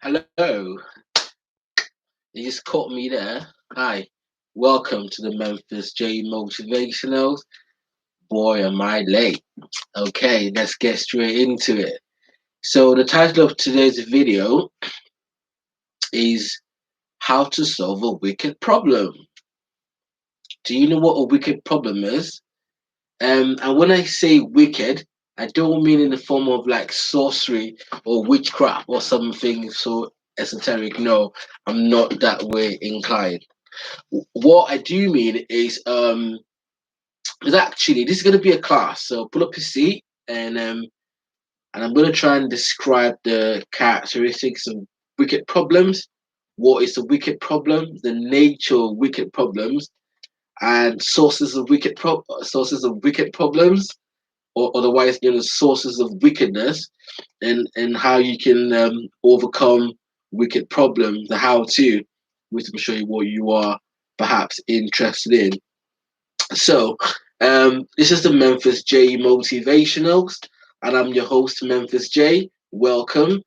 Hello, you just caught me there. Hi, welcome to the Memphis J Motivationals. Boy, am I late. Okay, let's get straight into it. So, the title of today's video is How to Solve a Wicked Problem. Do you know what a wicked problem is? And when I say wicked, I don't mean in the form of like sorcery or witchcraft or something so esoteric. No, I'm not that way inclined. What I do mean is actually this is going to be a class. So pull up your seat and I'm going to try and describe the characteristics of wicked problems. What is a wicked problem? The nature of wicked problems and sources of wicked problems, or otherwise known as sources of wickedness, and how you can overcome wicked problems. The how to, which will show you what you are perhaps interested in. So, this is the Memphis J Motivationals, and I'm your host, Memphis J. Welcome.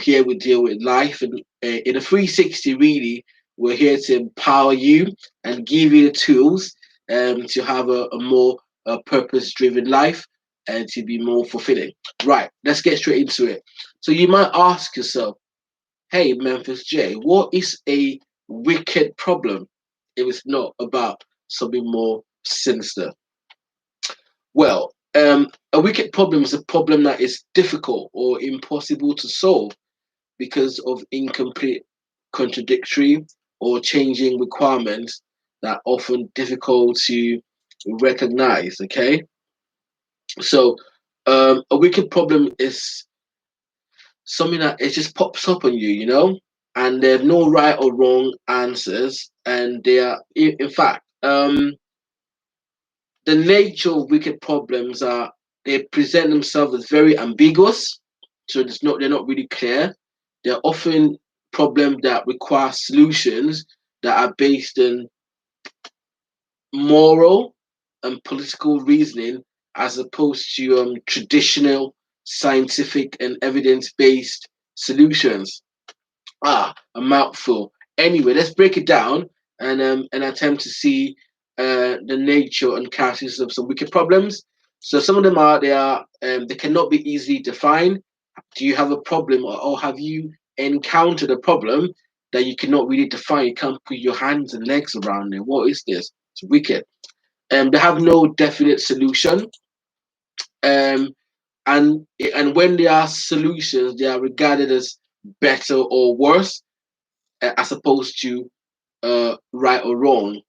Here we deal with life in a 360, really. We're here to empower you and give you the tools to have a more purpose driven life and to be more fulfilling. Right, let's get straight into it. So, you might ask yourself, hey, Memphis J, what is a wicked problem if it's not about something more sinister? Well, a wicked problem is a problem that is difficult or impossible to solve because of incomplete, contradictory, or changing requirements that are often difficult to recognize. Okay, so a wicked problem is something that it just pops up on you, and there's no right or wrong answers, and they are, in fact, the nature of wicked problems are they present themselves as very ambiguous, so they're not really clear. They're often problems that require solutions that are based in moral and political reasoning as opposed to traditional scientific and evidence-based solutions. A mouthful. Anyway, let's break it down and attempt to see the nature and characteristics of some wicked problems. So some of them they cannot be easily defined. Do you have a problem, or have you encountered a problem that you cannot really define? You can't put your hands and legs around it. What is this? It's wicked. They have no definite solution. Um, and when there are solutions, they are regarded as better or worse as opposed to right or wrong.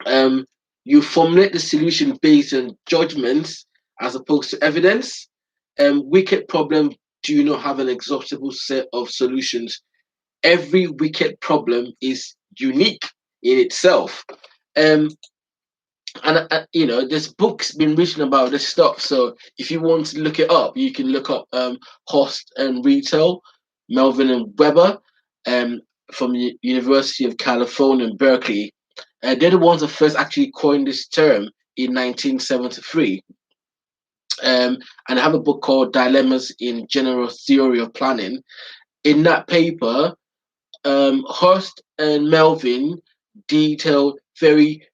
Um, you formulate the solution based on judgments as opposed to evidence. Wicked problems do not have an exhaustible set of solutions. Every wicked problem is unique in itself. Um, and there's books been written about this stuff. So if you want to look it up, you can look up Host and Retail, Melvin and Weber, um, from the University of California in Berkeley. They're the ones that first actually coined this term in 1973. And I have a book called Dilemmas in General Theory of Planning. In that paper, Hurst and Melvin detailed very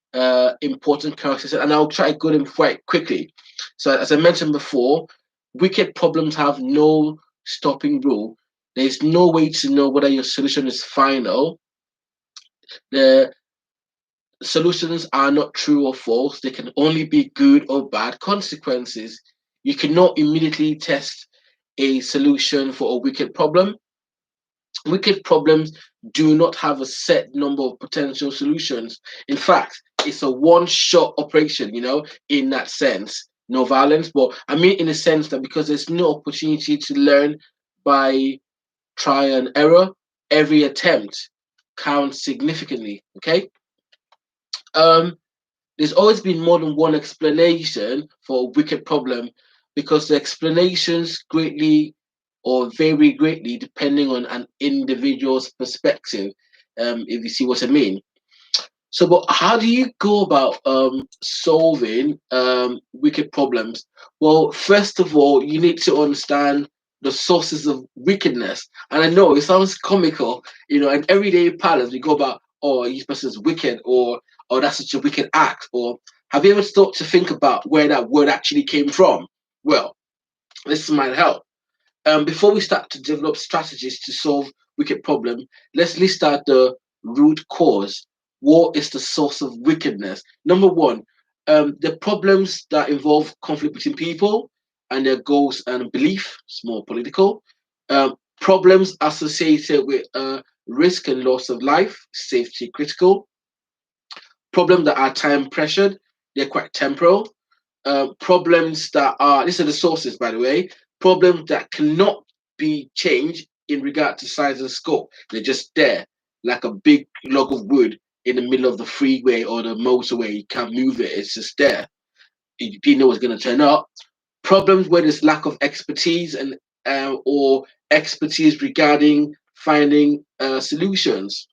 important characteristics, and I'll try to go them quite quickly. So, as I mentioned before, wicked problems have no stopping rule. There's no way to know whether your solution is final. The solutions are not true or false. They can only be good or bad consequences. You cannot immediately test a solution for a wicked problem. Wicked problems do not have a set number of potential solutions. In fact, it's a one-shot operation, in that sense. No violence, but I mean in the sense that because there's no opportunity to learn by trial and error, every attempt counts significantly. Okay. Um, there's always been more than one explanation for a wicked problem because the explanations greatly or vary greatly depending on an individual's perspective, if you see what I mean. So, but how do you go about solving wicked problems? Well, first of all, you need to understand the sources of wickedness. And I know it sounds comical, and everyday parlance we go about, oh, this person's wicked, or oh, that's such a wicked act, or have you ever thought to think about where that word actually came from? Well, this might help. Before we start to develop strategies to solve wicked problem, let's list out the root cause. What is the source of wickedness? Number one, the problems that involve conflict between people and their goals and belief. It's more political. Problems associated with risk and loss of life, safety critical. Problems that are time pressured, they're quite temporal. Problems that are, these are the sources, by the way, problems that cannot be changed in regard to size and scope. They're just there, like a big log of wood in the middle of the freeway or the motorway. You can't move it, it's just there. You know it's going to turn up. Problems where there's lack of expertise and or expertise regarding finding solutions.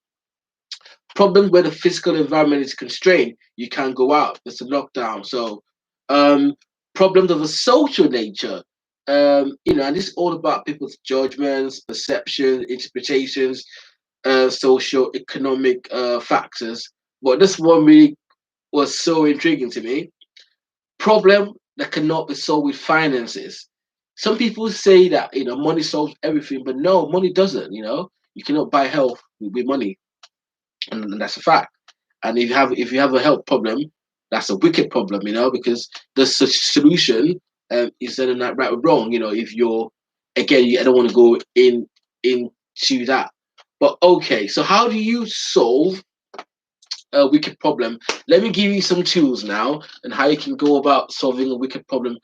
Problems where the physical environment is constrained, you can't go out. It's a lockdown. So, um, problems of a social nature, and this is all about people's judgments, perceptions, interpretations, social economic factors. But this one really was so intriguing to me. Problem that cannot be solved with finances. Some people say that money solves everything, but no, money doesn't. You cannot buy health with money, and that's a fact. And if you have a health problem, that's a wicked problem, because the solution is then not right or wrong. If you're again, I don't want to go into that, but okay. So how do you solve a wicked problem? Let me give you some tools now and how you can go about solving a wicked problem.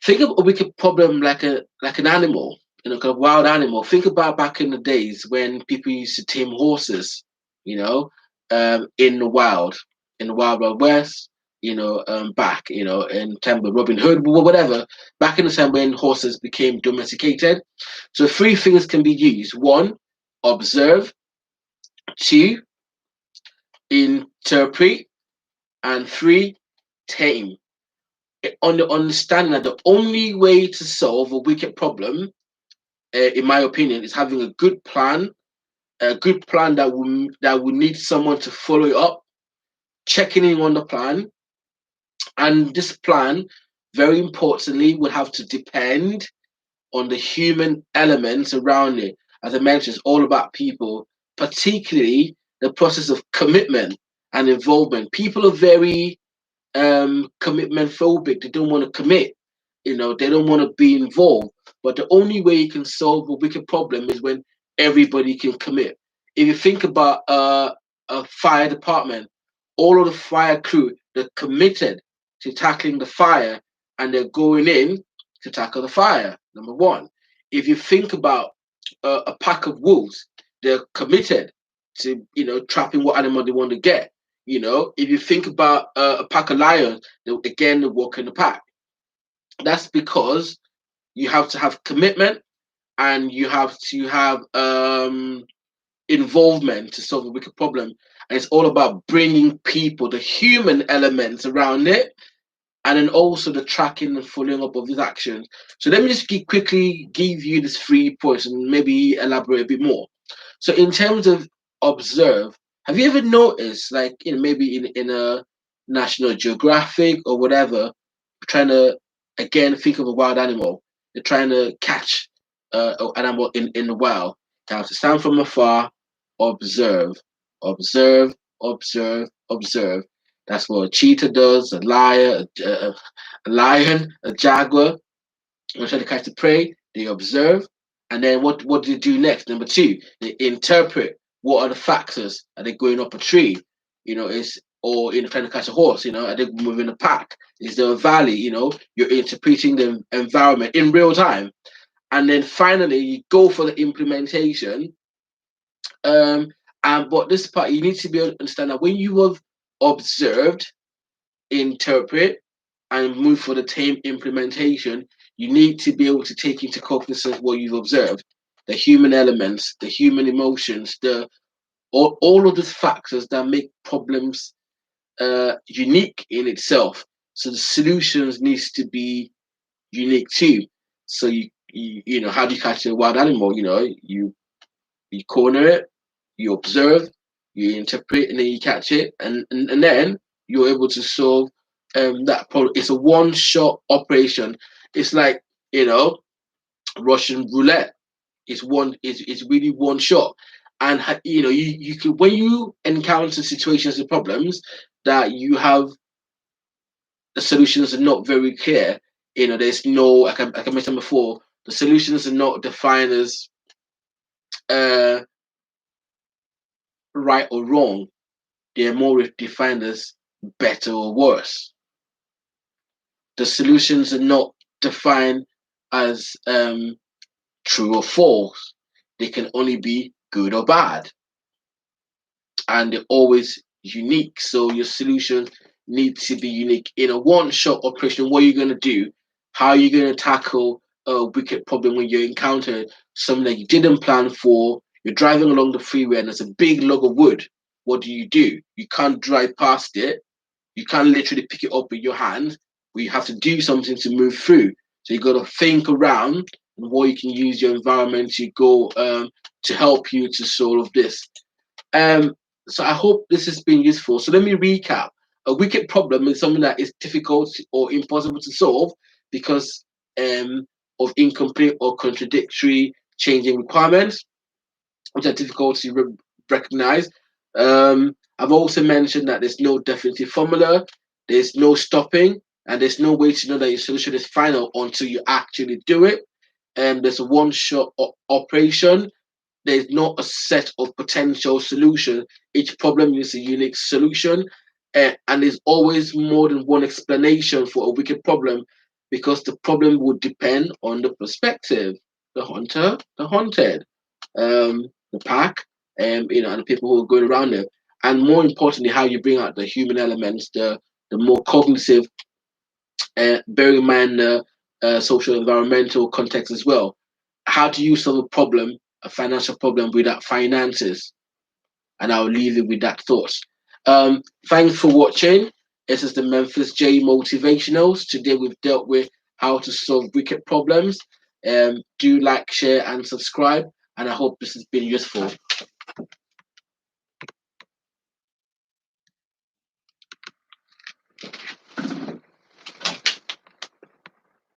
Think of a wicked problem like an animal, kind of wild animal. Think about back in the days when people used to tame horses, you know, in the wild west, back, in time with Robin Hood, whatever. Back in the time when horses became domesticated. So three things can be used: one, observe; two, interpret; and three, tame. On the understanding that the only way to solve a wicked problem, in my opinion, is having a good plan that will need someone to follow it up, checking in on the plan, and this plan, very importantly, will have to depend on the human elements around it. As I mentioned, it's all about people, particularly the process of commitment and involvement. People are very commitment phobic. They don't want to commit. They don't want to be involved. But the only way you can solve a wicked problem is when everybody can commit. If you think about a fire department, all of the fire crew, they're committed to tackling the fire, and they're going in to tackle the fire. Number one. If you think about a pack of wolves, they're committed to trapping what animal they want to get. If you think about a pack of lions, they walk in the pack. That's because you have to have commitment, and you have to have involvement to solve a wicked problem. And it's all about bringing people, the human elements around it, and then also the tracking and following up of these actions. So let me just quickly give you these 3 points and maybe elaborate a bit more. So in terms of observe, have you ever noticed, like maybe in a National Geographic or whatever, trying to again think of a wild animal, they're trying to catch an animal in the wild. You have to stand from afar, observe, observe, observe, observe. That's what a cheetah does, a lion, a jaguar. When trying to catch the prey, they observe. And then what do they do next? Number two, they interpret. What are the factors? Are they going up a tree? Or trying to catch a horse, are they moving a pack? Is there a valley? You're interpreting the environment in real time. And then finally you go for the implementation. But this part, you need to be able to understand that when you have observed, interpret, and move for the tame implementation, you need to be able to take into cognizance what you've observed, the human elements, the human emotions, all of these factors that make problems unique in itself. So the solutions needs to be unique too. So how do you catch a wild animal? You corner it, you observe, you interpret, and then you catch it, and then you're able to solve that problem. It's a one shot operation. It's like, you know Russian roulette. It's really one shot. And you can, when you encounter situations and problems that you have, the solutions are not very clear. There's no, like I mentioned before, the solutions are not defined as uh right or wrong. They're more defined as better or worse. The solutions are not defined as true or false. They can only be good or bad, and they're always unique. So your solution needs to be unique. In a one-shot operation, what are you going to do? How are you going to tackle a wicked problem when you encounter something that you didn't plan for? You're driving along the freeway and there's a big log of wood. What do? You can't drive past it. You can't literally pick it up with your hand. But you have to do something to move through. So you got to think around and what you can use your environment to go to help you to solve this. Um, so I hope this has been useful. So let me recap. A wicked problem is something that is difficult or impossible to solve because of incomplete or contradictory changing requirements, which are difficult to recognize. I've also mentioned that there's no definitive formula, there's no stopping, and there's no way to know that your solution is final until you actually do it. There's a one-shot operation. There's not a set of potential solutions. Each problem is a unique solution, and there's always more than one explanation for a wicked problem because the problem would depend on the perspective, the hunter, the hunted, the pack, and the people who are going around it, and more importantly, how you bring out the human elements, the more cognitive, bearing in mind the social environmental context as well. How do you solve a problem, a financial problem, without finances? And I'll leave it with that thought. Thanks for watching. This is the Memphis J Motivationals. Today we've dealt with how to solve wicked problems. Do like, share, and subscribe. And I hope this has been useful.